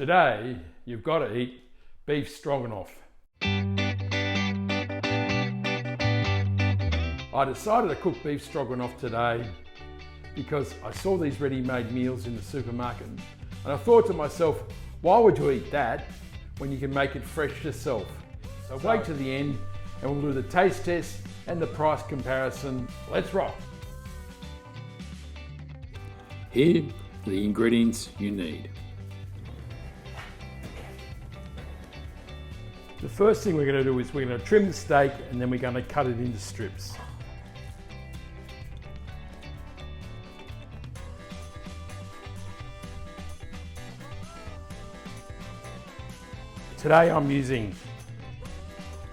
Today, you've got to eat beef stroganoff. I decided to cook beef stroganoff today because I saw these ready-made meals in the supermarket and I thought to myself, why would you eat that when you can make it fresh yourself? So wait to the end and we'll do the taste test and the price comparison. Let's rock. Here are the ingredients you need. The first thing we're going to do is we're going to trim the steak and then we're going to cut it into strips. Today I'm using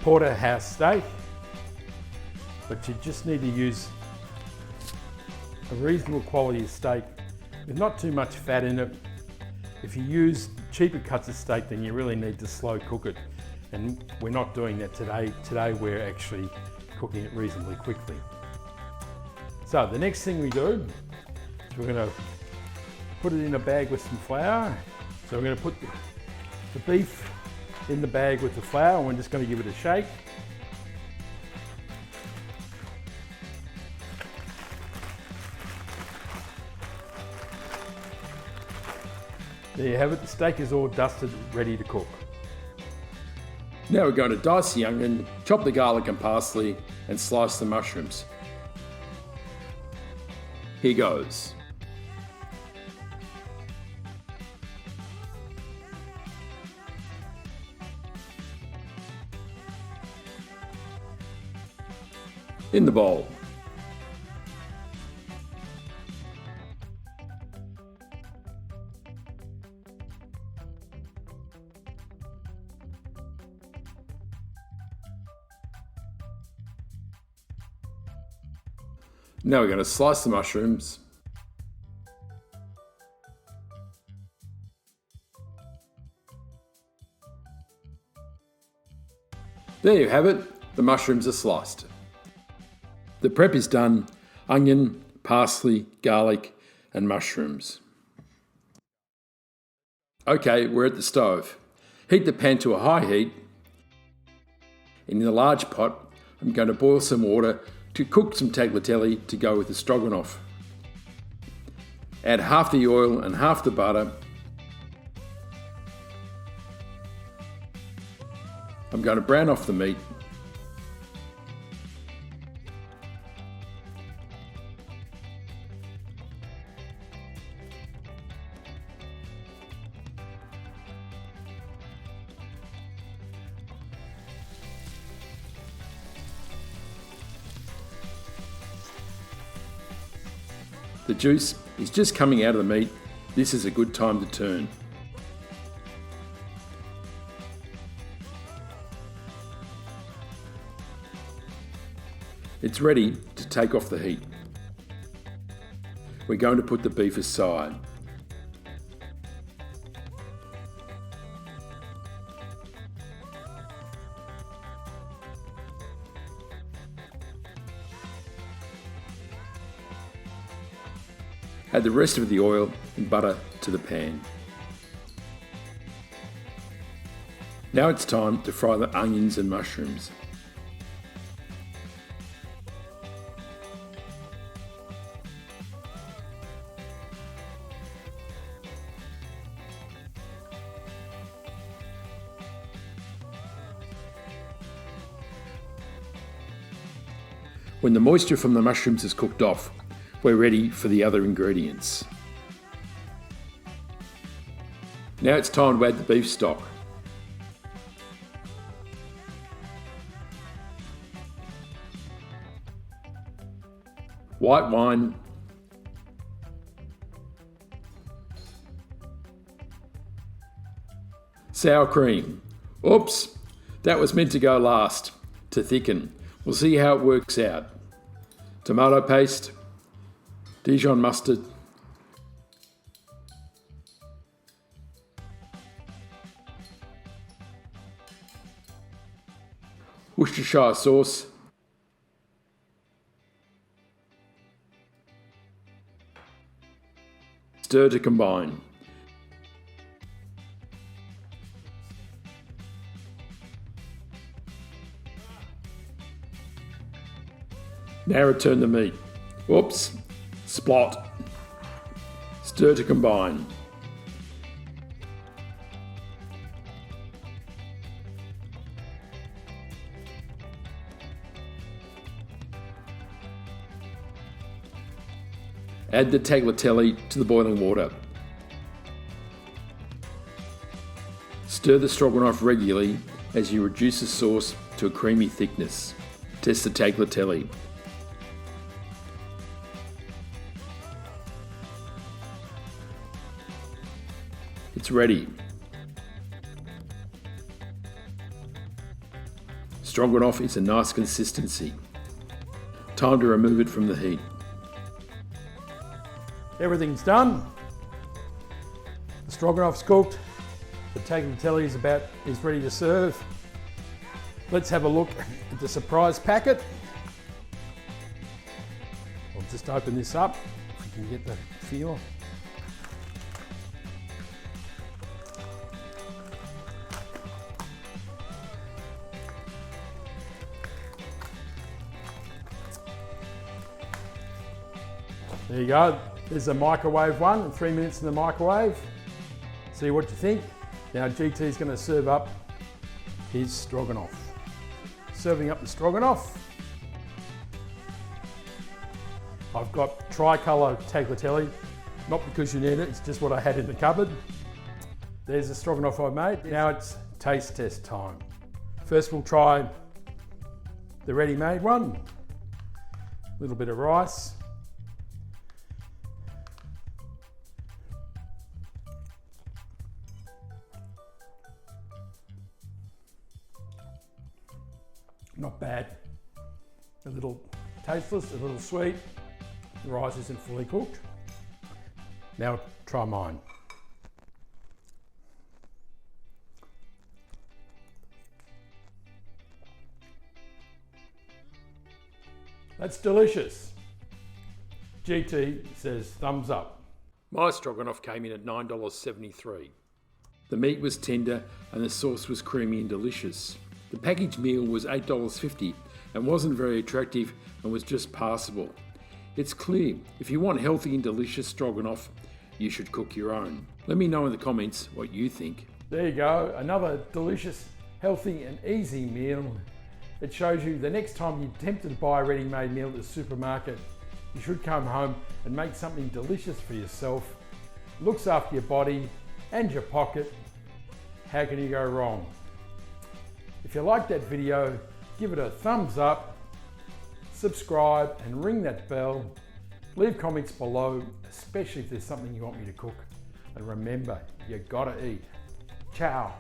porterhouse steak, but you just need to use a reasonable quality of steak with not too much fat in it. If you use cheaper cuts of steak, then you really need to slow cook it. And we're not doing that today. Today we're actually cooking it reasonably quickly. So the next thing we do is we're going to put it in a bag with some flour. So we're going to put the beef in the bag with the flour and we're just going to give it a shake. There you have it, the steak is all dusted, ready to cook. Now we're going to dice the onion, chop the garlic and parsley, and slice the mushrooms. Here goes. In the bowl. Now we're going to slice the mushrooms. There you have it, the mushrooms are sliced. The prep is done: onion, parsley, garlic and mushrooms. Okay, we're at the stove. Heat the pan to a high heat. In the large pot, I'm going to boil some water to cook some tagliatelle to go with the stroganoff. Add half the oil and half the butter. I'm going to brown off the meat. The juice is just coming out of the meat. This is a good time to turn. It's ready to take off the heat. We're going to put the beef aside. Add the rest of the oil and butter to the pan. Now it's time to fry the onions and mushrooms. When the moisture from the mushrooms is cooked off, we're ready for the other ingredients. Now it's time to add the beef stock. White wine, sour cream. Oops, that was meant to go last, to thicken. We'll see how it works out. Tomato paste, Dijon mustard, Worcestershire sauce, stir to combine. Now return the meat. Whoops, splot. Stir to combine. Add the tagliatelle to the boiling water. Stir the stroganoff regularly as you reduce the sauce to a creamy thickness. Test the tagliatelle. It's ready. Stroganoff is a nice consistency. Time to remove it from the heat. Everything's done. The stroganoff's cooked. The tagliatelle is ready to serve. Let's have a look at the surprise packet. I'll just open this up if you can get the feel. There you go. There's a microwave one, 3 minutes in the microwave. See what you think. Now GT's going to serve up his stroganoff. Serving up the stroganoff. I've got tricolour tagliatelle, not because you need it, it's just what I had in the cupboard. There's the stroganoff I made. Now it's taste test time. First we'll try the ready-made one. A little bit of rice. Not bad. A little tasteless, a little sweet. The rice isn't fully cooked. Now try mine. That's delicious. GT says thumbs up. My stroganoff came in at $9.73. The meat was tender and the sauce was creamy and delicious. The packaged meal was $8.50 and wasn't very attractive and was just passable. It's clear, if you want healthy and delicious stroganoff, you should cook your own. Let me know in the comments what you think. There you go, another delicious, healthy and easy meal. It shows you the next time you're tempted to buy a ready-made meal at the supermarket, you should come home and make something delicious for yourself. Looks after your body and your pocket. How can you go wrong? If you liked that video, give it a thumbs up, subscribe and ring that bell. Leave comments below, especially if there's something you want me to cook. And remember, you gotta eat. Ciao.